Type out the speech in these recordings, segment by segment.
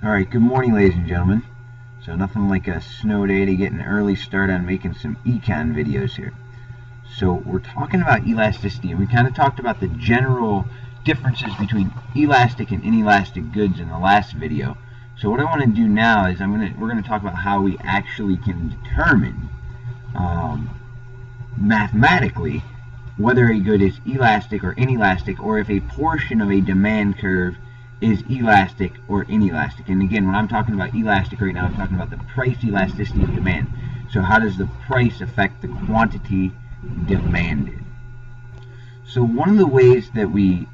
Alright, good morning ladies and gentlemen. So nothing like a snow day to get an early start on making some econ videos here. So we're talking about elasticity, and we kind of talked about the general differences between elastic and inelastic goods in the last video. So what I want to do now is we're going to talk about how we actually can determine mathematically whether a good is elastic or inelastic, or if a portion of a demand curve is elastic or inelastic. And again, when I'm talking about elastic right now, I'm talking about the price elasticity of demand. So how does the price affect the quantity demanded? So one of the ways that we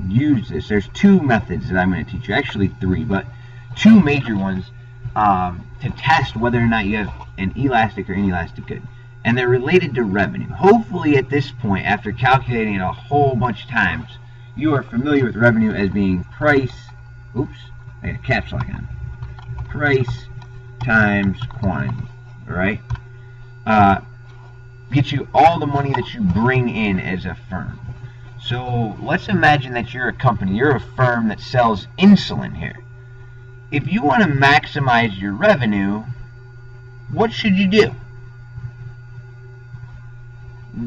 use this, there's two methods that I'm going to teach you, actually three, but two major ones to test whether or not you have an elastic or inelastic good. And they're related to revenue. Hopefully at this point, after calculating it a whole bunch of times, you are familiar with revenue as being price, oops, I got a caps lock on, price times quantity, alright? Gets you all the money that you bring in as a firm. So let's imagine that you're a company, you're a firm that sells insulin here. If you want to maximize your revenue, what should you do?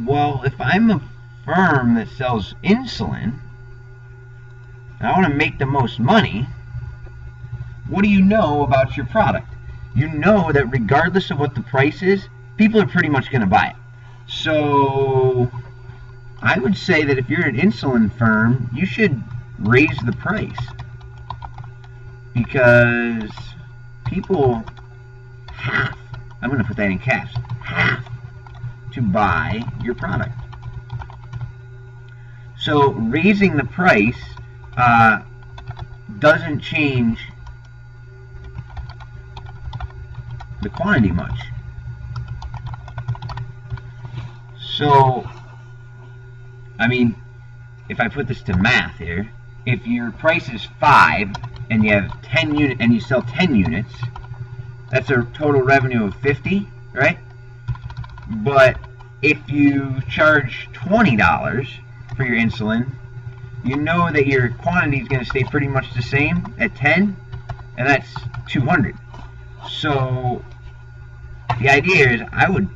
Well, if I'm a firm that sells insulin, and I want to make the most money, what do you know about your product? You know that regardless of what the price is, people are pretty much going to buy it. So I would say that if you're an insulin firm, you should raise the price, because people have, I'm going to put that in caps, have to buy your product. So raising the price doesn't change the quantity much. So, I mean, if I put this to math here, if your price is 5 and you have 10 units and you sell 10 units, that's a total revenue of 50, right? But if you charge $20 for your insulin, you know that your quantity is going to stay pretty much the same at 10, and that's 200. So the idea is I would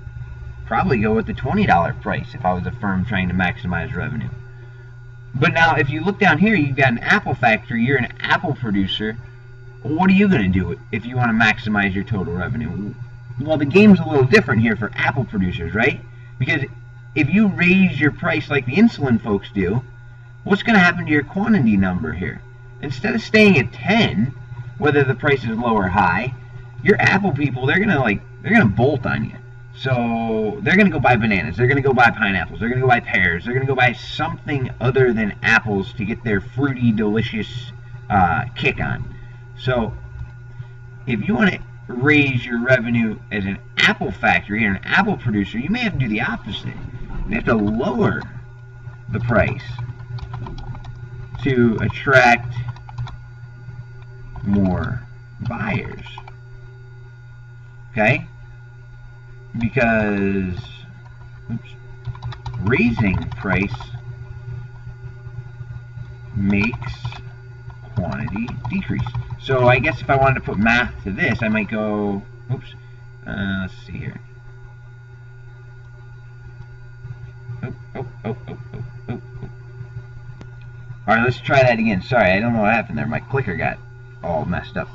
probably go with the $20 price if I was a firm trying to maximize revenue. But now if you look down here, you've got an apple factory, you're an apple producer. What are you going to do if you want to maximize your total revenue? Well, the game's a little different here for apple producers, right? Because if you raise your price like the insulin folks do, what's going to happen to your quantity number here? Instead of staying at 10, whether the price is low or high, your apple people, they're gonna bolt on you. So they're gonna go buy bananas, they're gonna go buy pineapples, they're gonna go buy pears, they're gonna go buy something other than apples to get their fruity, delicious kick on. So if you want to raise your revenue as an apple factory or an apple producer, you may have to do the opposite. You have to lower the price to attract more buyers. Okay? Because raising price makes quantity decrease. So I guess if I wanted to put math to this, I might go, let's see here. Alright, let's try that again. Sorry, I don't know what happened there. My clicker got all messed up.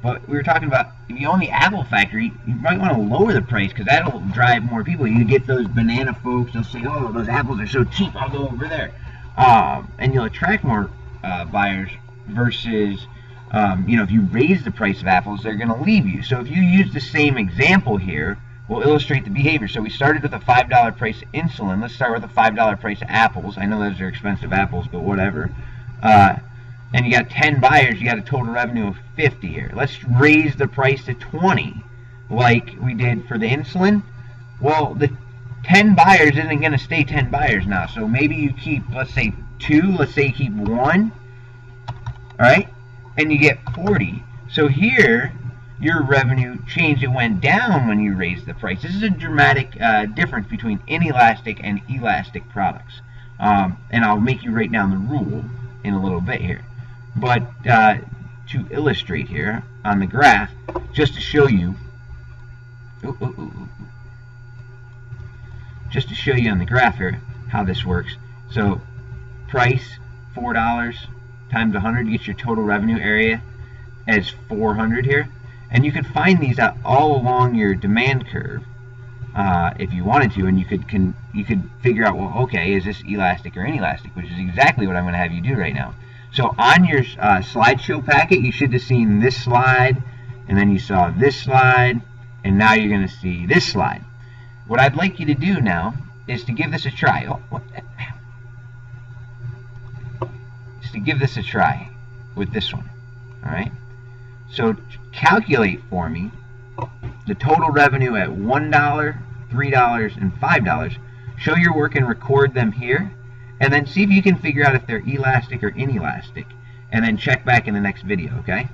But we were talking about, if you own the apple factory, you might want to lower the price, because that'll drive more people. You get those banana folks, they'll say, oh, those apples are so cheap, I'll go over there. And you'll attract more buyers versus, if you raise the price of apples, they're going to leave you. So if you use the same example here, we'll illustrate the behavior. So we started with a $5 price of insulin. Let's start with a $5 price of apples. I know those are expensive apples, but whatever. And you got 10 buyers, you got a total revenue of 50 here. Let's raise the price to 20, like we did for the insulin. Well, the 10 buyers isn't going to stay 10 buyers now. So maybe you keep, let's say 2, let's say you keep 1, all right? And you get 40. So here, your revenue changed. It went down when you raised the price. This is a dramatic difference between inelastic and elastic products. And I'll make you write down the rule in a little bit here. But to illustrate here on the graph, just to show you. Just to show you on the graph here how this works. So price $4 times 100 gets your total revenue area as 400 here, and you could find these out all along your demand curve if you wanted to, and you could figure out, well, okay, is this elastic or inelastic, which is exactly what I'm going to have you do right now. So on your slideshow packet, you should have seen this slide, and then you saw this slide, and now you're going to see this slide. What I'd like you to do now is to give this a try. Is to give this a try with this one. All right. So calculate for me the total revenue at $1, $3, and $5. Show your work and record them here, and then see if you can figure out if they're elastic or inelastic, and then check back in the next video. Okay.